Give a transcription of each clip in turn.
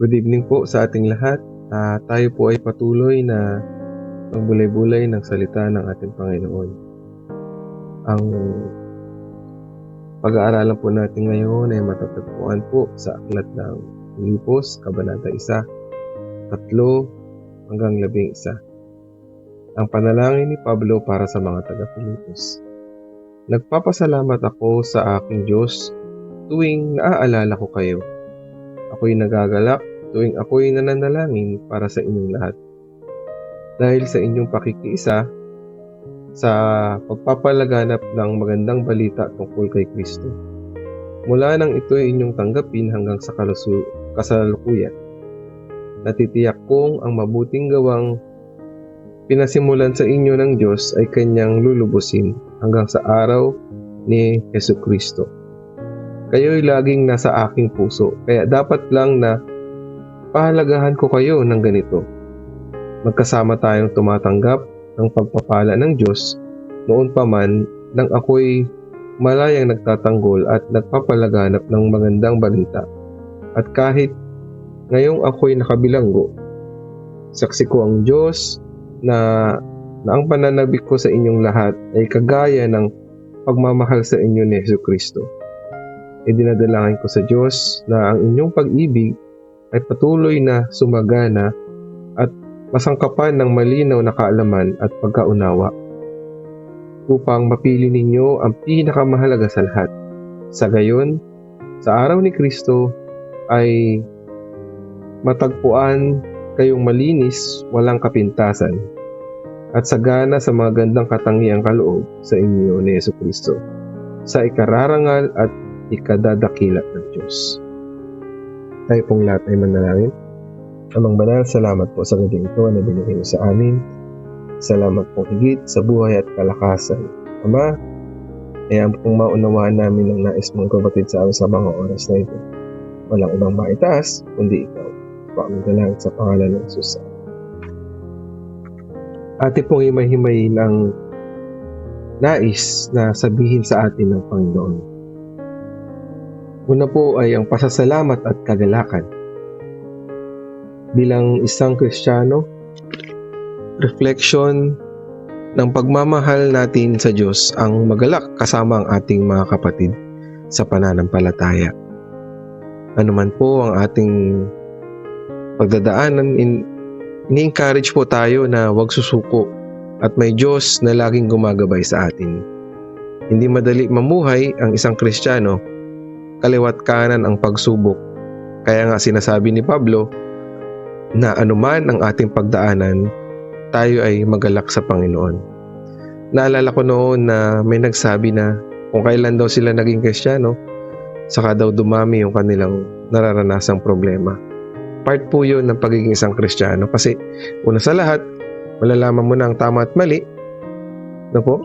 Good evening po sa ating lahat. Tayo po ay patuloy na magbulay-bulay ng salita ng ating Panginoon. Ang pag-aaralan po natin ngayon ay matatagpuan po sa aklat ng Filipos, Kabanata 1, 3 hanggang 11. Ang panalangin ni Pablo para sa mga taga-Filipos. Nagpapasalamat ako sa aking Diyos tuwing naaalala ko kayo. Ako'y nagagalak tuwing ako'y nananalangin para sa inyong lahat. Dahil sa inyong pakikiisa sa pagpapalaganap ng magandang balita tungkol kay Kristo. Mula nang ito'y inyong tanggapin hanggang sa kasalukuyan. Natitiyak kong ang mabuting gawang pinasimulan sa inyo ng Diyos ay Kanyang lulubusin hanggang sa araw ni Jesucristo. Kayo'y laging nasa aking puso, kaya dapat lang na pahalagahan ko kayo ng ganito. Magkasama tayong tumatanggap ng pagpapala ng Diyos noon pa man nang ako'y malayang nagtatanggol at nagpapalaganap ng magandang balita. At kahit ngayong ako'y nakabilanggo, saksi ko ang Diyos na ang pananabik ko sa inyong lahat ay kagaya ng pagmamahal sa inyo ni Jesucristo. Idinadalangin ko sa Diyos na ang inyong pag-ibig ay patuloy na sumagana at masangkapan ng malinaw na kaalaman at pagkaunawa upang mapili ninyo ang pinakamahalaga sa lahat. Sa gayon, sa araw ni Kristo ay matagpuan kayong malinis, walang kapintasan at sagana sa mga gandang katangiang kaloob sa inyo ni Jesucristo sa ikararangal at ikadadakila ng Diyos. Tayo pong lahat ay manalangin. Amang banal, salamat po sa gabing ito na binigay mo sa amin. Salamat po higit sa buhay at kalakasan. Ama, hayaan pong maunawaan namin ang nais mong kabatid sa amin sa mga oras na ito. Walang ibang maitaas, kundi ikaw. Paamin sa pangalan ng Jesus. Ate pong himay-himay ng nais na sabihin sa atin ng Panginoon. Una po ay ang pasasalamat at kagalakan. Bilang isang Kristiyano, reflection ng pagmamahal natin sa Diyos ang magalak kasama ang ating mga kapatid sa pananampalataya. Ano man po ang ating pagdadaanan, ini-encourage po tayo na huwag susuko at may Diyos na laging gumagabay sa atin. Hindi madali mamuhay ang isang Kristiyano, kaliwat kanan ang pagsubok. Kaya nga sinasabi ni Pablo na anuman ang ating pagdaanan, tayo ay magalak sa Panginoon. Naalala ko noon na may nagsabi na kung kailan daw sila naging Kristiyano, saka daw dumami yung kanilang nararanasang problema. Part po yun ng pagiging isang Kristiyano kasi una sa lahat, malalaman mo na ang tama at mali. Ano po?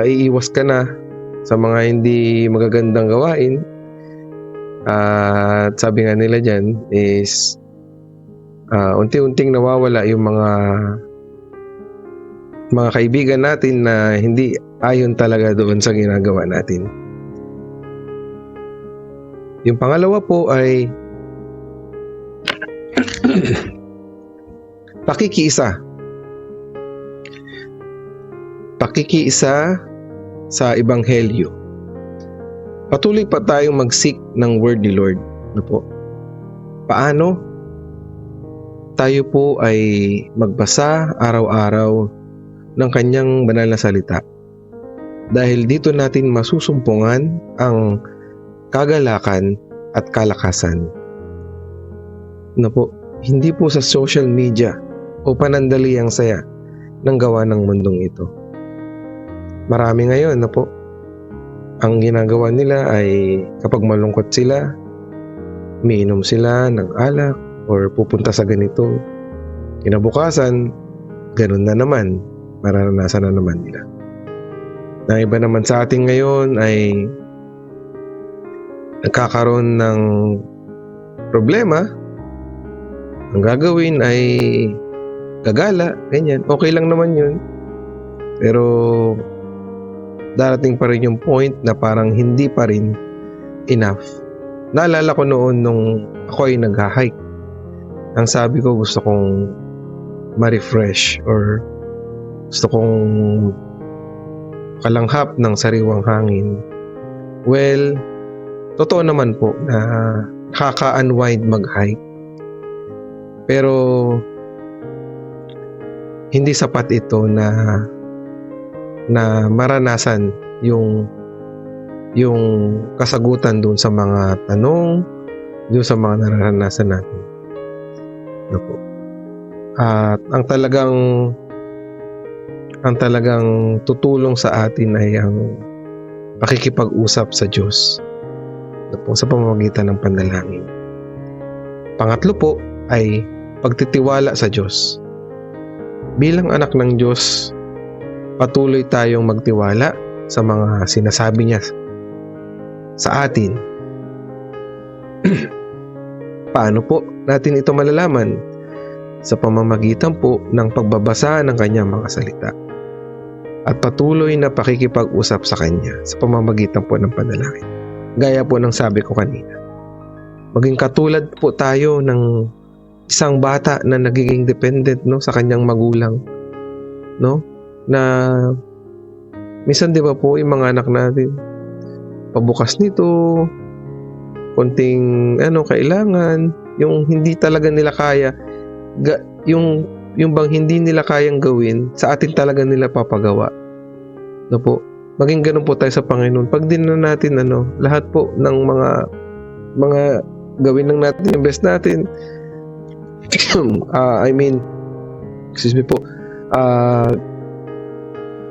Iiwas ka na sa mga hindi magagandang gawain. At sabi nga nila dyan is unti-unting nawawala yung mga kaibigan natin na hindi ayon talaga doon sa ginagawa natin. Yung pangalawa po ay pakikiisa. Pakikiisa sa Ebanghelyo. Patuloy pa tayong mag-seek ng word ni Lord. Ano po? Paano? Tayo po ay magbasa araw-araw ng kanyang banal na salita. Dahil dito natin masusumpungan ang kagalakan at kalakasan. Ano po? Hindi po sa social media o panandaliang saya ng gawa ng mundong ito. Marami ngayon na po, ang ginagawa nila ay kapag malungkot sila, umiinom sila ng alak or pupunta sa ganito. Kinabukasan, ganun na naman, mararanasan na naman nila. Na iba naman sa atin ngayon ay nagkakaroon ng problema. Ang gagawin ay gagala, ganyan. Okay lang naman yun. Pero darating pa rin yung point na parang hindi pa rin enough Naalala ko noon nung ako ay nag-hike. Ang sabi ko, gusto kong ma-refresh or gusto kong kalanghap ng sariwang hangin. Well, totoo naman po na nakaka-unwind mag-hike. Pero hindi sapat ito na maranasan yung kasagutan dun sa mga tanong, dun sa mga nararanasan natin. Ano. At ang talagang tutulong sa atin ay ang pakikipag-usap sa Diyos sa pamamagitan ng panalangin. Pangatlo po ay pagtitiwala sa Diyos. Bilang anak ng Diyos, patuloy tayong magtiwala sa mga sinasabi niya sa atin. Paano po natin ito malalaman? Sa pamamagitan po ng pagbabasa ng kanyang mga salita at patuloy na pakikipag-usap sa kanya sa pamamagitan po ng panalangin. Gaya po ng sabi ko kanina, maging katulad po tayo ng isang bata na nagiging dependent sa kanyang magulang, na minsan, di ba po, yung mga anak natin pabukas nito, konting kailangan, yung hindi talaga nila kaya, yung bang hindi nila kayang gawin, sa atin talaga nila papagawa. Po, maging ganun po tayo sa Panginoon. Pag din na natin lahat po ng mga gawin lang natin yung best natin. Excuse me po.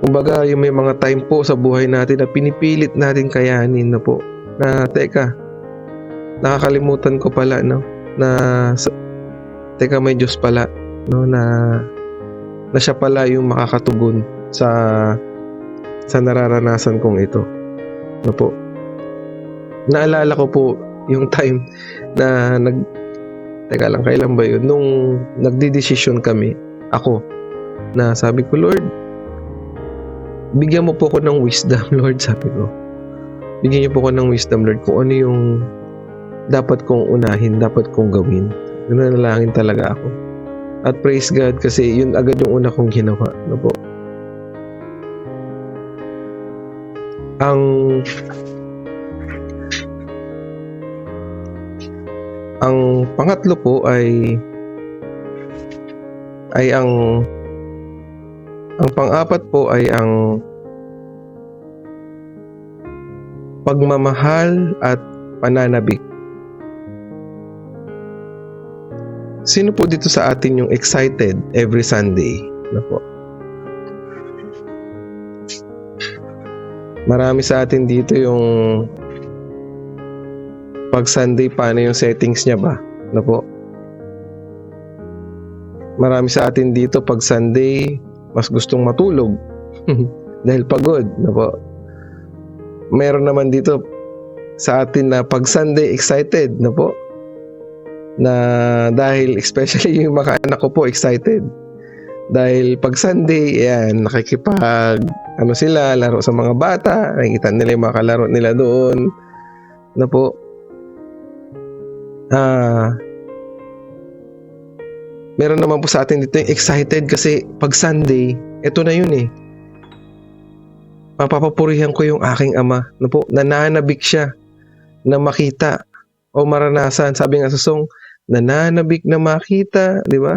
Kumbaga, yung may mga time po sa buhay natin na pinipilit natin kayanin po. Na teka, nakakalimutan ko pala teka, may Diyos pala, na siya pala yung makakatugon sa nararanasan kong ito. Po. Naalala ko po yung time na teka lang, kailan ba yun? Nung nagdidesisyon kami, ako, na sabi ko, Lord, bigyan mo po ko ng wisdom, Lord, sabi ko. Bigyan niyo po ko ng wisdom, Lord, kung ano yung dapat kong unahin, dapat kong gawin. Nanalangin talaga ako. At praise God kasi yun agad yung una kong ginawa. Po. Ang pangatlo po ay ang pang-apat po ay ang pagmamahal at pananabik. Sino po dito sa atin yung excited every Sunday? Po? Marami sa atin dito yung pag Sunday, paano yung settings niya ba? Po? Marami sa atin dito pag Sunday, mas gustong matulog dahil pagod. Po? Meron naman dito sa atin na pag Sunday excited, po? Na dahil especially yung mga anak ko po excited. Dahil pag Sunday, nakikipag sila, laro sa mga bata, nakikita nila yung mga kalaro nila doon. Po? Meron naman po sa atin dito yung excited kasi pag Sunday, ito na yun mapapapurihan ko yung aking ama. Po? Nananabik siya na makita o maranasan. Sabi nga sa song, nananabik na makita, di ba?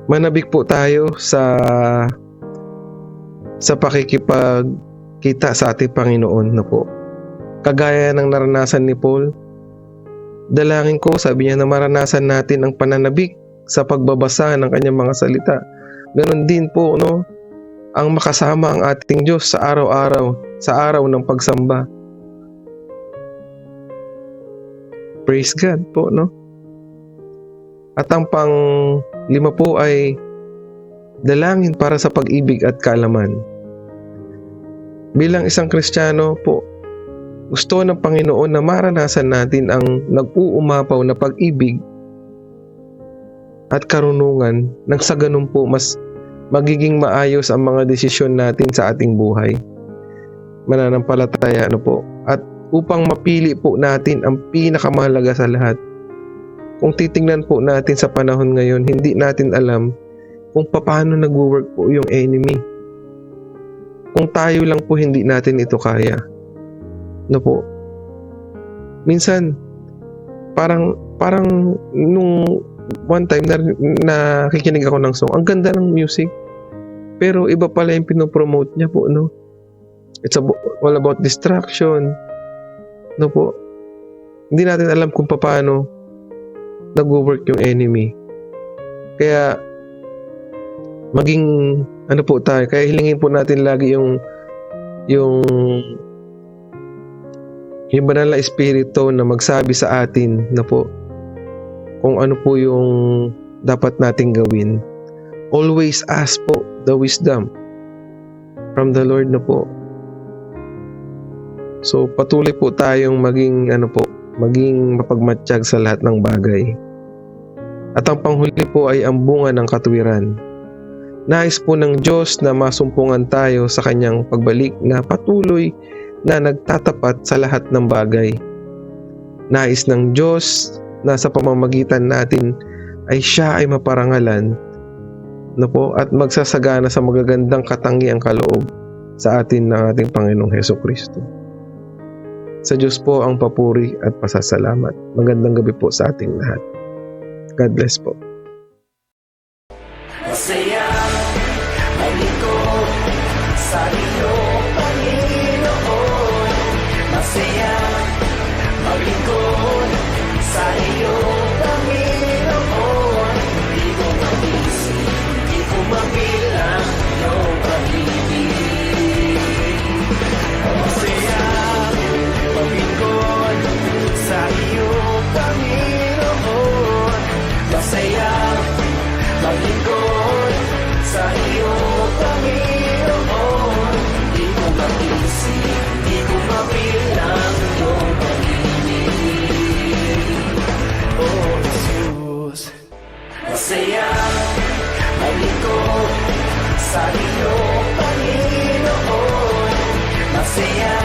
Manabik po tayo sa pakikipagkita sa ating Panginoon po. Kagaya ng naranasan ni Paul, dalangin ko, sabi niya, na maranasan natin ang pananabik sa pagbabasa ng kanyang mga salita. Ganon din po, ang makasama ang ating Diyos sa araw-araw, sa araw ng pagsamba. Praise God po, At ang pang-5 po ay dalangin para sa pag-ibig at kaalaman. Bilang isang Kristiyano po, gusto ng Panginoon na maranasan natin ang nag-uumapaw na pag-ibig at karunungan nang sa ganun po mas magiging maayos ang mga desisyon natin sa ating buhay. mananampalataya, ano po. At upang mapili po natin ang pinakamahalaga sa lahat. Kung titingnan po natin sa panahon ngayon, hindi natin alam kung paano nag-work po yung enemy. Kung tayo lang po hindi natin ito kaya. No po. Minsan, parang nung one time na nakikinig ako ng song, ang ganda ng music. Pero iba pala yung pinopromote niya po, no? It's all about distraction. No po. Hindi natin alam kung paano nag-work yung enemy. Kaya maging ano po tayo, kaya hilingin po natin lagi yung banal na espiritu na magsabi sa atin na po kung ano po yung dapat nating gawin. Always ask po the wisdom from the Lord na po. So patuloy po tayong maging maging mapagmatsyag sa lahat ng bagay. At ang panghuli po ay ang bunga ng katuwiran. Nais po ng Diyos na masumpungan tayo sa kanyang pagbalik na patuloy na nagtatapat sa lahat ng bagay. Nais ng Diyos na sa pamamagitan natin ay siya ay maparangalan at magsasagana sa magagandang katangiang kaloob sa atin ng ating Panginoong Hesukristo. Sa Diyos po ang papuri at pasasalamat. Magandang gabi po sa ating lahat. God bless po. Masaya ang lingkod sa iyo, Panginoon. Masaya ang lingkod sa iyo, Panginoon. Di ko maisip, di ko mabilang iyong pag-ibig. Masaya ang lingkod sa iyo, Panginoon. Masaya maglingkod sa iyo, Panginoon. Di ko maisip, di ko mabilang iyong pag-ibig. Oh, Jesus. Masaya maglingkod sa iyo, Panginoon. Masaya